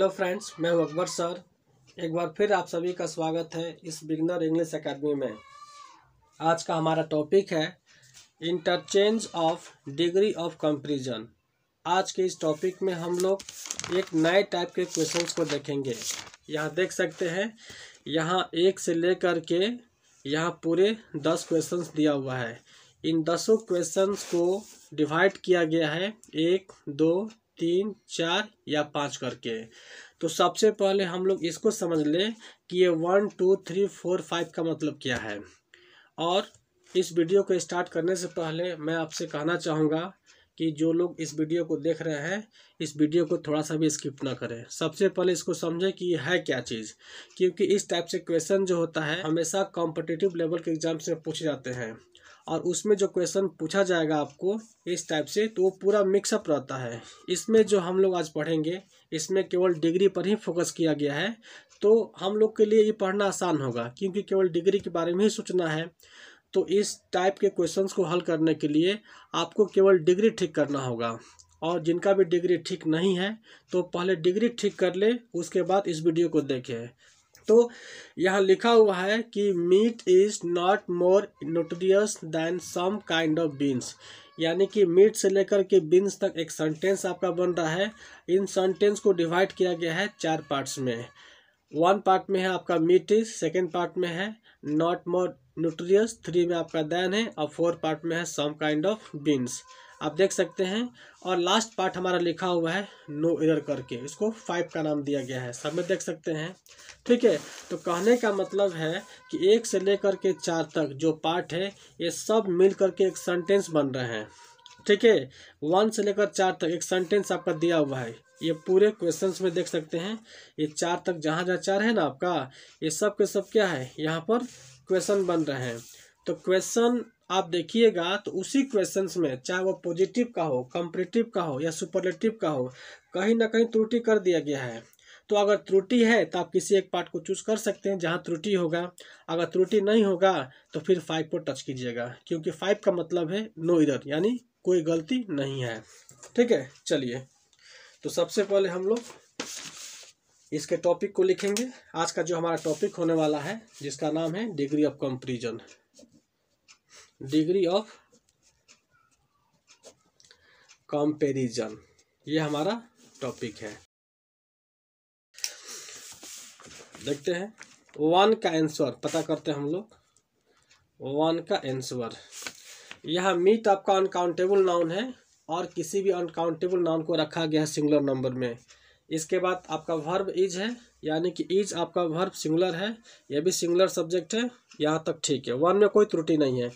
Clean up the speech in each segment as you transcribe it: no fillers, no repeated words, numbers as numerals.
Hello friends, मैं हूं Akbar sir. एक बार फिर आप सभी का स्वागत है इस बिगनर इंग्लिश एकेडमी में। आज का हमारा टॉपिक है interchange of degree of comparison. आज के इस टॉपिक में हम लोग एक नए टाइप के क्वेश्चंस को देखेंगे। यहाँ देख सकते हैं, यहाँ 1 से लेकर के यहाँ पूरे 10 क्वेश्चंस दिया हुआ है। इन 10 क्वेश्चंस को डिवाइड किया गया है 1, 2, 3, 4 या 5 करके। तो सबसे पहले हम लोग इसको समझ लें कि ये 1, 2, 3, 4, 5 का मतलब क्या है। और इस वीडियो को स्टार्ट करने से पहले मैं आपसे कहना चाहूँगा कि जो लोग इस वीडियो को देख रहे हैं, इस वीडियो को थोड़ा सा भी स्किप ना करें। सबसे पहले इसको समझें कि ये है क्या चीज़, क्योंकि इस टाइप से क्वेश्चन जो होता है हमेशा कॉम्पिटिटिव लेवल के एग्जाम से पूछे जाते हैं। और उसमें जो क्वेश्चन पूछा जाएगा आपको इस टाइप से, तो वो पूरा मिक्सअप रहता है। इसमें जो हम लोग आज पढ़ेंगे, इसमें केवल डिग्री पर ही फोकस किया गया है। तो हम लोग के लिए ये पढ़ना आसान होगा, क्योंकि केवल डिग्री के बारे में ही सोचना है। तो इस टाइप के क्वेश्चंस को हल करने के लिए आपको केवल डिग्री ठीक करना होगा। और जिनका भी डिग्री ठीक नहीं है तो पहले डिग्री ठीक कर ले, उसके बाद इस वीडियो को देखें। तो यहाँ लिखा हुआ है कि meat is not more nutritious than some kind of beans. यानी कि मीट से लेकर के बीन्स तक एक सेंटेंस आपका बन रहा है। इन सेंटेंस को डिवाइड किया गया है 4 पार्ट्स में। 1 पार्ट में है आपका मीट इज, सेकेंड पार्ट में है नॉट मोर न्यूट्रियस, 3 में आपका दैन है, और 4 पार्ट में है सम काइंड ऑफ बीन्स। आप देख सकते हैं। और लास्ट पार्ट हमारा लिखा हुआ है नो एरर करके, इसको 5 का नाम दिया गया है। सब में देख सकते हैं, ठीक है। तो कहने का मतलब है कि 1 से लेकर के 4 तक जो पार्ट है ये सब मिल करके एक सेंटेंस बन रहे हैं, ठीक है। 1 से लेकर 4 तक एक सेंटेंस आपका दिया हुआ है। ये पूरे क्वेश्चंस में देख सकते हैं, ये 4 तक जहाँ 4 है ना आपका, ये सब के सब क्या है, यहाँ पर क्वेश्चन बन रहे हैं। तो क्वेश्चन आप देखिएगा तो उसी क्वेश्चंस में, चाहे वो पॉजिटिव का हो, कंपैरेटिव का हो या सुपरलेटिव का हो, कहीं ना कहीं त्रुटि कर दिया गया है। तो अगर त्रुटि है तो आप किसी एक पार्ट को चूज कर सकते हैं जहां त्रुटि होगा। अगर त्रुटि नहीं होगा तो फिर 5 को टच कीजिएगा, क्योंकि 5 का मतलब है नो एरर, यानी कोई गलती नहीं है, ठीक है। चलिए, तो सबसे पहले हम लोग इसके टॉपिक को लिखेंगे। आज का जो हमारा टॉपिक होने वाला है, जिसका नाम है degree of comparison. Degree of comparison, ये हमारा टॉपिक है। देखते हैं 1 का आंसर पता करते हैं हम लोग। 1 का आंसर, यहाँ मीट आपका अनकाउंटेबल नाउन है और किसी भी अनकाउंटेबल नाउन को रखा गया है सिंगुलर नंबर में। इसके बाद आपका वर्ब इज है, यानी कि इज आपका वर्ब सिंगुलर है, यह भी सिंगुलर सब्जेक्ट है। यहाँ तक ठीक है, 1 में कोई त्रुटि नहीं है।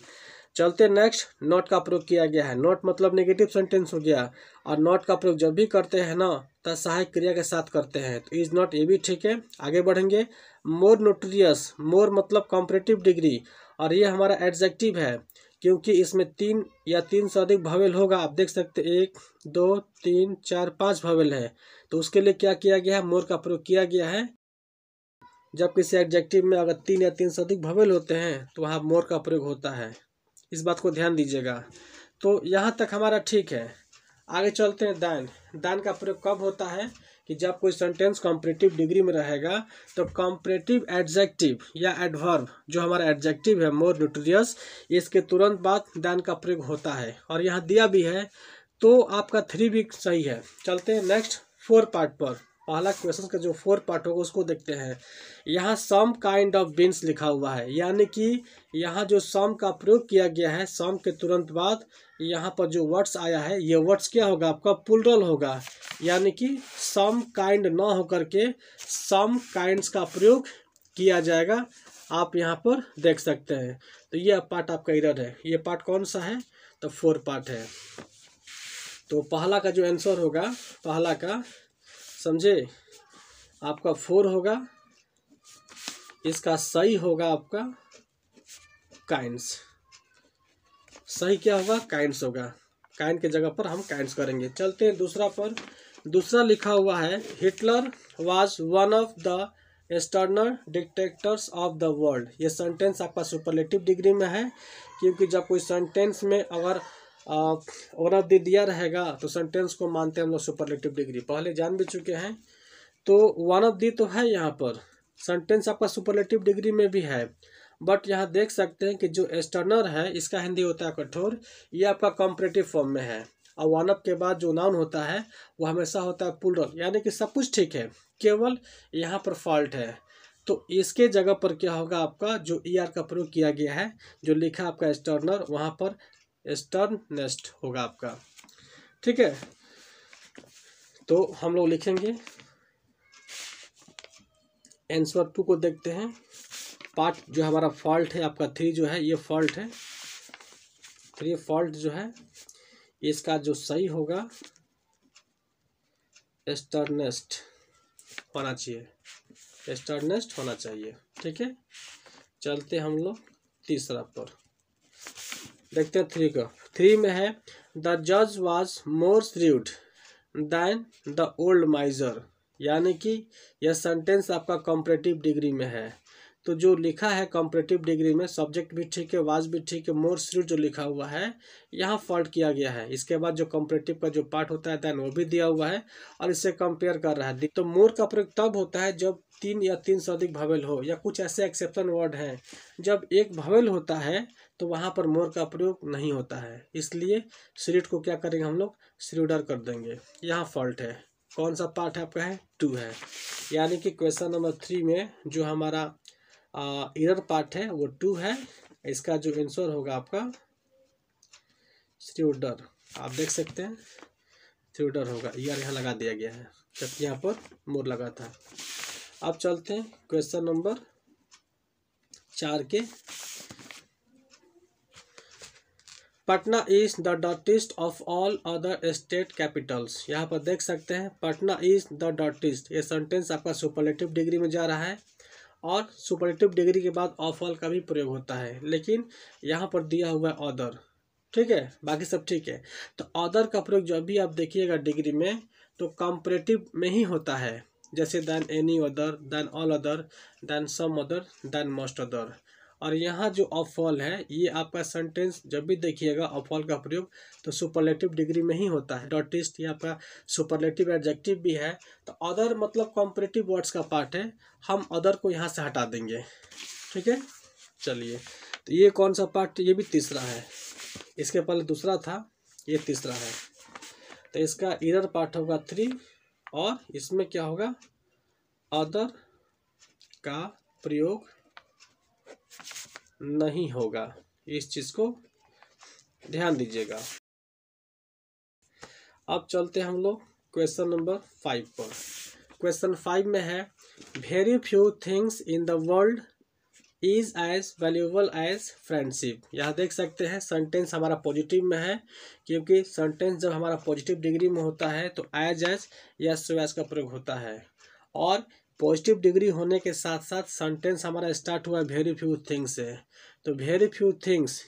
चलते नेक्स्ट, नॉट का प्रयोग किया गया है। नॉट मतलब नेगेटिव सेंटेंस हो गया, और नॉट का प्रयोग जब भी करते हैं ना तो सहायक क्रिया के साथ करते हैं। तो इज नॉट, ये भी ठीक है। आगे बढ़ेंगे, मोर न्यूट्रियस, मोर मतलब कंपैरेटिव डिग्री, और ये हमारा एडजेक्टिव है, क्योंकि इसमें 3 या 3 से अधिक भावेल होगा। आप देख सकते हैं 1, 2, 3, 4, 5 भावेल है। तो उसके लिए क्या किया गया है, मोर का प्रयोग किया गया है। जब किसी एडजेक्टिव में अगर 3 या 3 से अधिक भावेल होते हैं तो वहाँ मोर का प्रयोग होता है, इस बात को ध्यान दीजिएगा। तो यहाँ तक हमारा ठीक है। आगे चलते हैं दैन। दैन का प्रयोग कब होता है कि जब कोई सेंटेंस कंपैरेटिव डिग्री में रहेगा तो कंपैरेटिव एडजेक्टिव या एडवर्ब, जो हमारा एडजेक्टिव है मोर न्यूट्रियस, इसके तुरंत बाद दैन का प्रयोग होता है। और यहाँ दिया भी है, तो आपका 3 भी सही है। चलते हैं नेक्स्ट 4 पार्ट पर। पहला क्वेश्चन का जो 4 पार्ट होगा उसको देखते हैं। यहाँ सम काइंड ऑफ बीन्स लिखा हुआ है, यानी कि यहाँ जो सम का प्रयोग किया गया है, सम के तुरंत बाद यहाँ पर जो वर्ड्स आया है, ये वर्ड्स क्या होगा आपका, प्लुरल होगा। यानी कि सम काइंड ना होकर के सम काइंड्स का प्रयोग किया जाएगा। आप यहाँ पर देख सकते हैं। तो ये पार्ट आपका एरर है। ये पार्ट कौन सा है, तो 4 पार्ट है। तो पहला का जो आंसर होगा, पहला का समझे, आपका 4 होगा। इसका सही होगा आपका काइंड्स। सही क्या होगा, काइंड्स होगा। काइंड के जगह पर हम काइंड्स करेंगे। चलते हैं दूसरा पर। दूसरा लिखा हुआ है, Hitler was one of the external dictators of the world. ये सेंटेंस आपका सुपरलेटिव डिग्री में है, क्योंकि जब कोई सेंटेंस में अगर वन ऑफ द दिया रहेगा तो सेंटेंस को मानते हैं हम लोग सुपरलेटिव डिग्री। पहले जान भी चुके हैं। तो वन ऑफ दी तो है, यहाँ पर सेंटेंस आपका सुपरलेटिव डिग्री में भी है, बट यहाँ देख सकते हैं कि जो एक्सटर्नल है इसका हिंदी होता है कठोर, ये आपका कॉम्परेटिव फॉर्म में है। और वन ऑफ के बाद जो नाउन होता है वो हमेशा होता है प्लूरल, यानी कि सब कुछ ठीक है, केवल यहाँ पर फॉल्ट है। तो इसके जगह पर क्या होगा, आपका जो ईआर का प्रयोग किया गया है, जो लिखा आपका एक्सटर्नल, वहाँ पर एक्सटर्नेस्ट होगा आपका। ठीक है, तो हम लोग लिखेंगे आंसर 2 को देखते हैं। पार्ट जो हमारा फॉल्ट है आपका 3 जो है, ये फॉल्ट है, 3 फॉल्ट जो है, इसका जो सही होगा एक्सटर्नेस्ट होना चाहिए, एक्सटर्नेस्ट होना चाहिए। ठीक है, चलते हम लोग तीसरा पर देखते हैं 3 का। 3 में है द जज was more shrewd than the old miser, यानी कि यह सेंटेंस आपका कॉम्परेटिव डिग्री में है। तो जो लिखा है कॉम्परेटिव डिग्री में, सब्जेक्ट भी ठीक है, वाज भी ठीक है, मोर श्रीव्ड जो लिखा हुआ है यहाँ फॉल्ट किया गया है। इसके बाद जो कॉम्परेटिव का जो पार्ट होता है दैन वो भी दिया हुआ है और इससे कंपेयर कर रहा है। तो मोर का प्रयोग तब होता है जब 3 या 3 से अधिक भावेल हो, या कुछ ऐसे एक्सेप्शन वर्ड हैं जब एक भावेल होता है तो वहाँ पर मोर का प्रयोग नहीं होता है। इसलिए श्रीव्ड को क्या करेंगे हम लोग, श्रीव्डर कर देंगे। यहाँ फॉल्ट है, कौन सा पार्ट है आपका है 2 है, यानी कि क्वेश्चन नंबर 3 में जो हमारा एरर पार्ट है वो 2 है। इसका जो आंसर होगा आपका श्रीव्डर, आप देख सकते हैं श्रीव्डर होगा, ईआर यहाँ लगा दिया गया है जबकि यहाँ पर मोर लगा था। अब चलते हैं क्वेश्चन नंबर 4 के। Patna is the dirtiest of all other state capitals, यहाँ पर देख सकते हैं पटना इज द डर्टीस्ट, ये सेंटेंस आपका सुपरलेटिव डिग्री में जा रहा है और सुपरलेटिव डिग्री के बाद ऑफ ऑल का भी प्रयोग होता है, लेकिन यहाँ पर दिया हुआ है अदर। ठीक है, बाकी सब ठीक है। तो अदर का प्रयोग जब भी आप देखिएगा डिग्री में तो कंपैरेटिव में ही होता है, जैसे than any other, than all other, than some other, than most other. और यहाँ जो ऑफ ऑल है ये आपका सेंटेंस जब भी देखिएगा ऑफ ऑल का प्रयोग तो सुपरलेटिव डिग्री में ही होता है। डॉटिस्ट ये आपका सुपरलेटिव एडजेक्टिव भी है। तो अदर मतलब कंपैरेटिव वर्ड्स का पार्ट है, हम अदर को यहाँ से हटा देंगे। ठीक है, चलिए, तो ये कौन सा पार्ट, ये भी तीसरा है, इसके पहले दूसरा था, ये तीसरा है। तो इसका एरर पार्ट होगा 3 और इसमें क्या होगा, अदर का प्रयोग नहीं होगा, इस चीज को ध्यान दीजिएगा। अब चलते हैं हम लोग क्वेश्चन नंबर 5 पर। क्वेश्चन 5 में है very few things in the world is as valuable as friendship. यहाँ देख सकते हैं सेंटेंस हमारा पॉजिटिव में है, क्योंकि सेंटेंस जब हमारा पॉजिटिव डिग्री में होता है तो एज या सो एज का प्रयोग होता है। और पॉजिटिव डिग्री होने के साथ साथ सेंटेंस हमारा स्टार्ट हुआ वेरी फ्यू थिंग्स से। तो वेरी फ्यू थिंग्स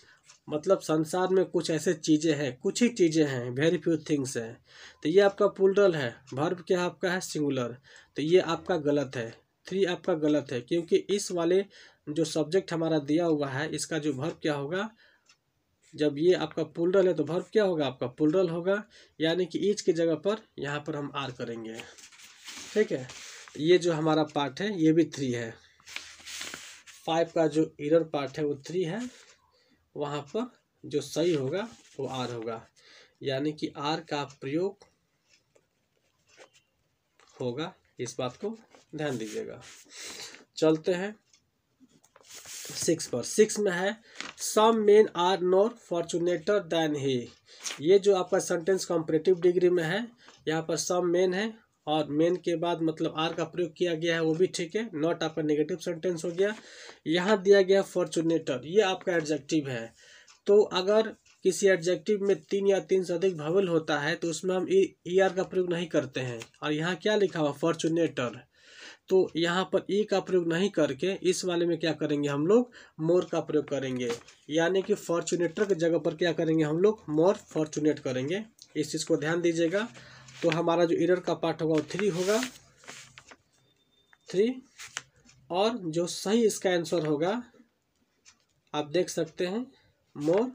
मतलब संसार में कुछ ऐसे चीज़ें हैं, कुछ ही चीज़ें हैं, वेरी फ्यू थिंग्स हैं। तो ये आपका प्लूरल है, वर्ब क्या आपका है सिंगुलर, तो ये आपका गलत है, 3 आपका गलत है, क्योंकि इस वाले जो सब्जेक्ट हमारा दिया हुआ है इसका जो वर्ब क्या होगा, जब ये आपका प्लूरल है तो वर्ब क्या होगा आपका प्लूरल होगा, यानी कि ईच की जगह पर यहाँ पर हम आर करेंगे। ठीक है, ये जो हमारा पार्ट है ये भी 3 है। 5 का जो एरर पार्ट है वो 3 है, वहाँ पर जो सही होगा वो आर होगा, यानी कि आर का प्रयोग होगा, इस बात को ध्यान दीजिएगा। चलते हैं 6 पर। 6 में है some men are more fortunate than he. ये जो आपका सेंटेंस कंपैरेटिव डिग्री में है, यहाँ पर सम मेन है और मेन के बाद मतलब आर का प्रयोग किया गया है, वो भी ठीक है, नॉट आपका नेगेटिव सेंटेंस हो गया। यहाँ दिया गया फॉर्चुनेटर, ये आपका एडजेक्टिव है। तो अगर किसी एडजेक्टिव में 3 या 3 से अधिक वावल होता है तो उसमें हम ई आर का प्रयोग नहीं करते हैं। और यहाँ क्या लिखा हुआ फॉर्चुनेटर, तो यहाँ पर ई का प्रयोग नहीं करके इस वाले में क्या करेंगे हम लोग मोर का प्रयोग करेंगे, यानी कि फॉर्चुनेटर की जगह पर क्या करेंगे हम लोग मोर फॉर्चुनेट करेंगे। इस चीज़ को ध्यान दीजिएगा। तो हमारा जो एरर का पार्ट होगा वो 3 होगा, 3। और जो सही इसका आंसर होगा आप देख सकते हैं मोर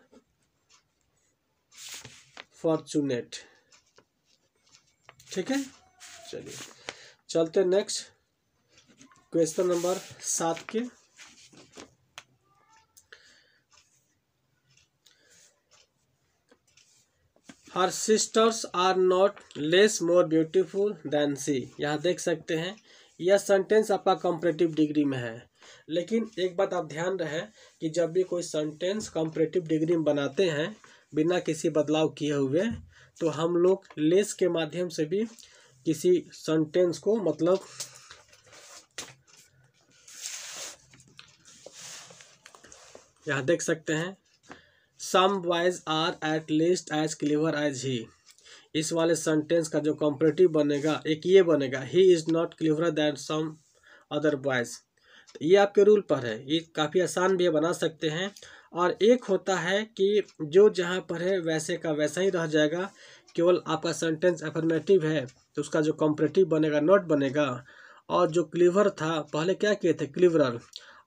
फॉर्चुनेट। ठीक है, चलिए चलते नेक्स्ट क्वेश्चन नंबर 7 के। Her sisters are not less more beautiful than she. यहाँ देख सकते हैं यह सेंटेंस आपका कंपैरेटिव डिग्री में है, लेकिन एक बात आप ध्यान रहे कि जब भी कोई सेंटेंस कंपैरेटिव डिग्री में बनाते हैं बिना किसी बदलाव किए हुए, तो हम लोग लेस के माध्यम से भी किसी सेंटेंस को मतलब यहाँ देख सकते हैं some boys are at least as clever as he. इस वाले सेंटेंस का जो कंपैरेटिव बनेगा एक ये बनेगा, he is not clever than some other boys. तो ये आपके रूल पर है, ये काफ़ी आसान भी बना सकते हैं। और एक होता है कि जो जहाँ पर है वैसे का वैसा ही रह जाएगा, केवल आपका सेंटेंस अफर्मेटिव है तो उसका जो कंपैरेटिव बनेगा नॉट बनेगा। और जो क्लेवर था पहले क्या किए थे क्लीवरल,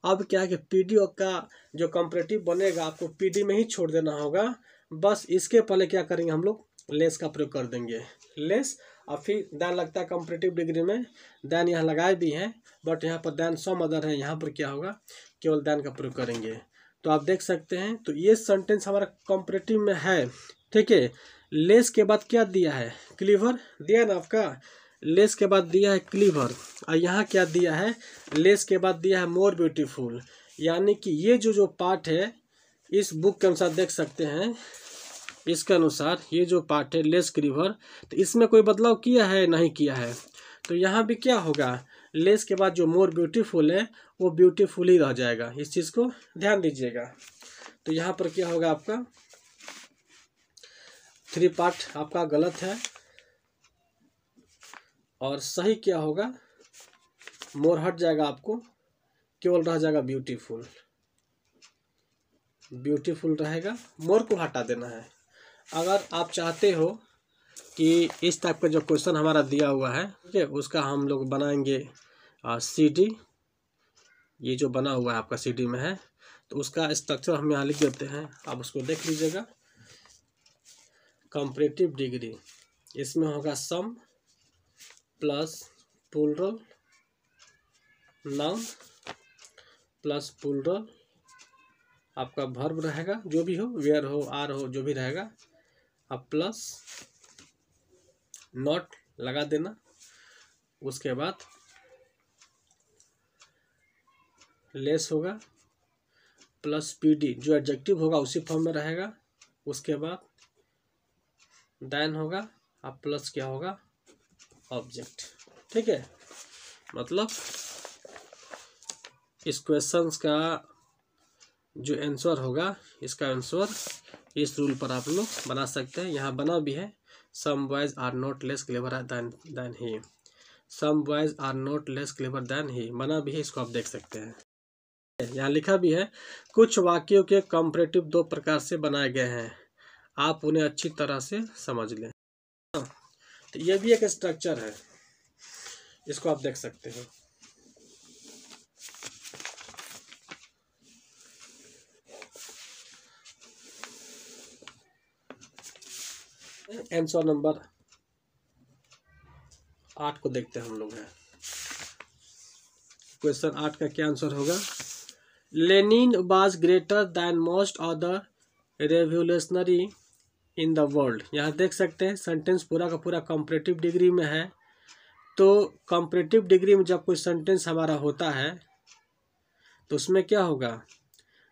अब क्या है कि पीडी का जो कंपैरेटिव बनेगा आपको पीडी में ही छोड़ देना होगा। बस इसके पहले क्या करेंगे हम लोग लेस का प्रयोग कर देंगे, लेस और फिर दैन लगता है कंपैरेटिव डिग्री में, दैन यहाँ लगाए भी हैं बट यहाँ पर दैन सम अदर है, यहाँ पर क्या होगा केवल दैन का प्रयोग करेंगे। तो आप देख सकते हैं तो ये सेंटेंस हमारा कंपैरेटिव में है, ठीक है। लेस के बाद क्या दिया है क्लीवर दिया ना आपका, लेस के बाद दिया है क्लीवर और यहाँ क्या दिया है लेस के बाद दिया है मोर ब्यूटीफुल। यानी कि ये जो पार्ट है इस बुक के अनुसार देख सकते हैं, इसके अनुसार ये जो पार्ट है लेस क्लीवर, तो इसमें कोई बदलाव किया है नहीं किया है। तो यहाँ भी क्या होगा लेस के बाद जो मोर ब्यूटीफुल है वो ब्यूटीफुल ही रह जाएगा, इस चीज़ को ध्यान दीजिएगा। तो यहाँ पर क्या होगा आपका 3 पार्ट आपका गलत है और सही क्या होगा मोर हट जाएगा, आपको केवल रह जाएगा ब्यूटीफुल, ब्यूटीफुल रहेगा, मोर को हटा देना है। अगर आप चाहते हो कि इस टाइप का जो क्वेश्चन हमारा दिया हुआ है ठीक है उसका हम लोग बनाएंगे सीडी, ये जो बना हुआ है आपका सीडी में है तो उसका स्ट्रक्चर हम यहाँ लिख देते हैं, आप उसको देख लीजिएगा। कंपैरेटिव डिग्री इसमें होगा some plus plural noun plus plural आपका वर्ब रहेगा, जो भी हो वेयर हो आर हो जो भी रहेगा, अब प्लस नॉट लगा देना। उसके बाद लेस होगा प्लस पीडी जो एडजेक्टिव होगा उसी फॉर्म में रहेगा। उसके बाद देन होगा अब प्लस क्या होगा ऑब्जेक्ट, ठीक है। मतलब इस क्वेश्चंस का जो आंसर होगा इसका आंसर इस रूल पर आप लोग बना सकते हैं। यहाँ बना भी है some boys are not less clever than he, some boys are not less clever than he बना भी है, इसको आप देख सकते हैं। यहाँ लिखा भी है कुछ वाक्यों के कंपैरेटिव 2 प्रकार से बनाए गए हैं, आप उन्हें अच्छी तरह से समझ लें। तो ये भी एक स्ट्रक्चर है, इसको आप देख सकते हैं। आंसर नंबर 8 को देखते हैं हम लोग हैं। क्वेश्चन 8 का क्या आंसर होगा, Lenin was greater than most other revolutionary in the world. यहाँ देख सकते हैं सेंटेंस पूरा का पूरा कंपैरेटिव डिग्री में है। तो कंपैरेटिव डिग्री में जब कोई सेंटेंस हमारा होता है तो उसमें क्या होगा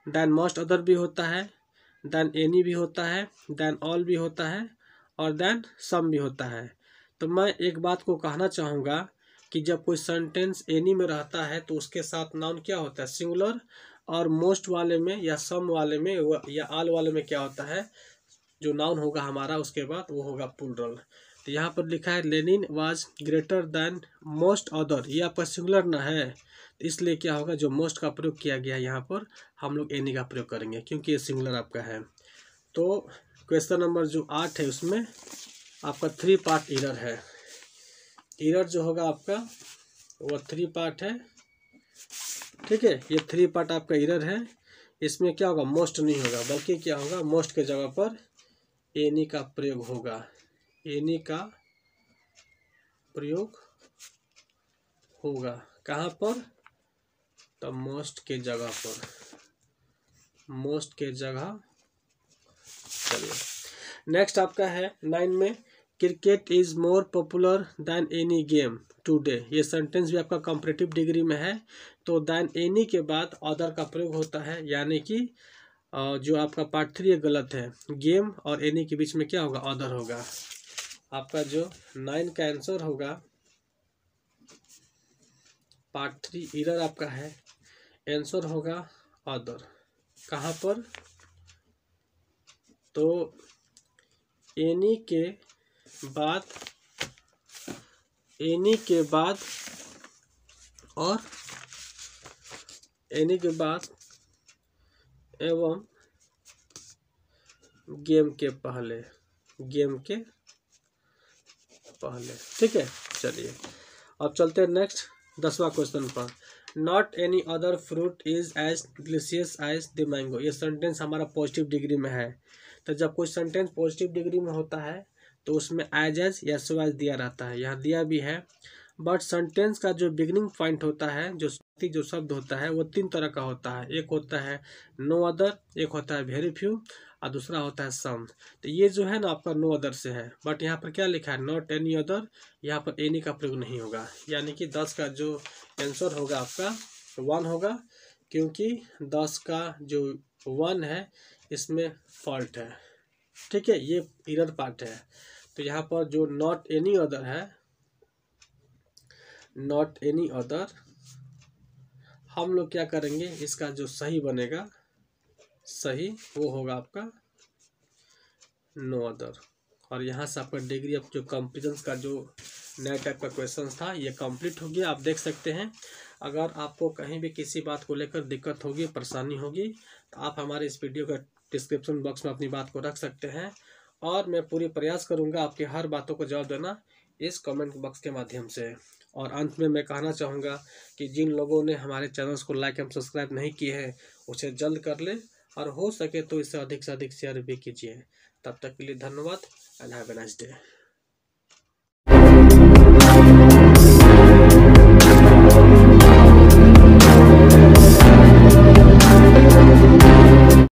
दैन मोस्ट अदर भी होता है, दैन एनी भी होता है, दैन ऑल भी होता है और दैन सम भी होता है। तो मैं एक बात को कहना चाहूँगा कि जब कोई सेंटेंस एनी में रहता है तो उसके साथ नाउन क्या होता है सिंगुलर, और मोस्ट वाले में या सम वाले में या ऑल वाले में क्या होता है जो नाउन होगा हमारा उसके बाद वो होगा प्लूरल। तो यहाँ पर लिखा है Lenin was greater than most other, ये आपका सिंगुलर ना है तो इसलिए क्या होगा जो मोस्ट का प्रयोग किया गया है यहाँ पर हम लोग एनी का प्रयोग करेंगे क्योंकि ये सिंगुलर आपका है। तो क्वेश्चन नंबर जो 8 है उसमें आपका 3 पार्ट एरर है। एरर जो होगा आपका वो 3 पार्ट है, ठीक है। ये 3 पार्ट आपका एरर है। इसमें क्या होगा मोस्ट नहीं होगा बल्कि क्या होगा मोस्ट के जगह पर एनी का प्रयोग होगा, एनी का प्रयोग होगा। कहाँ पर? तो मोस्ट के जगह पर, मोस्ट के जगह। चलिए नेक्स्ट आपका है 9 में, cricket is more popular than any game today. ये सेंटेंस भी आपका कंपैरेटिव डिग्री में है। तो दैन एनी के बाद अदर का प्रयोग होता है, यानी कि जो आपका पार्ट 3 ये गलत है। गेम और एनी के बीच में क्या होगा? अदर होगा। आपका जो 9 का आंसर होगा पार्ट 3 इरर आपका है, आंसर होगा अदर। कहाँ पर? तो एनी के बाद, एनी के बाद और एनी के बाद एवं गेम के पहले, गेम के पहले। ठीक है, चलिए अब चलते हैं नेक्स्ट 10वां क्वेश्चन पर। Not any other fruit is as delicious as the mango. ये सेंटेंस हमारा पॉजिटिव डिग्री में है। तो जब कोई सेंटेंस पॉजिटिव डिग्री में होता है तो उसमें एज या सो एज दिया रहता है, यहाँ दिया भी है। बट सेंटेंस का जो बिगिनिंग पॉइंट होता है, जो शब्द होता है वो 3 तरह का होता है। एक होता है नो अदर, एक होता है वेरी फ्यू, और दूसरा होता है सम। तो ये जो है ना आपका नो अदर से है, बट यहाँ पर क्या लिखा है? Not any other. यहाँ पर एनी का प्रयोग नहीं होगा, यानी कि 10 का जो आंसर होगा आपका 1 होगा, क्योंकि 10 का जो 1 है इसमें फॉल्ट है। ठीक है, ये एरर पार्ट है। तो यहाँ पर जो नॉट एनी अदर है, नॉट एनी अदर, हम लोग क्या करेंगे, इसका जो सही बनेगा, सही वो होगा आपका नो अदर। और यहाँ से आपका डिग्री ऑफ जो कंपेरिजन का जो नया टाइप का क्वेश्चन था ये कंप्लीट हो गया। आप देख सकते हैं, अगर आपको कहीं भी किसी बात को लेकर दिक्कत होगी, परेशानी होगी, तो आप हमारे इस वीडियो का डिस्क्रिप्शन बॉक्स में अपनी बात को रख सकते हैं, और मैं पूरी प्रयास करूंगा आपकी हर बातों को जवाब देना इस कमेंट बॉक्स के माध्यम से। और अंत में मैं कहना चाहूँगा कि जिन लोगों ने हमारे चैनल्स को लाइक एवं सब्सक्राइब नहीं किए हैं उसे जल्द कर लें, और हो सके तो इसे अधिक से अधिक शेयर भी कीजिए। तब तक के लिए धन्यवाद and have a nice day.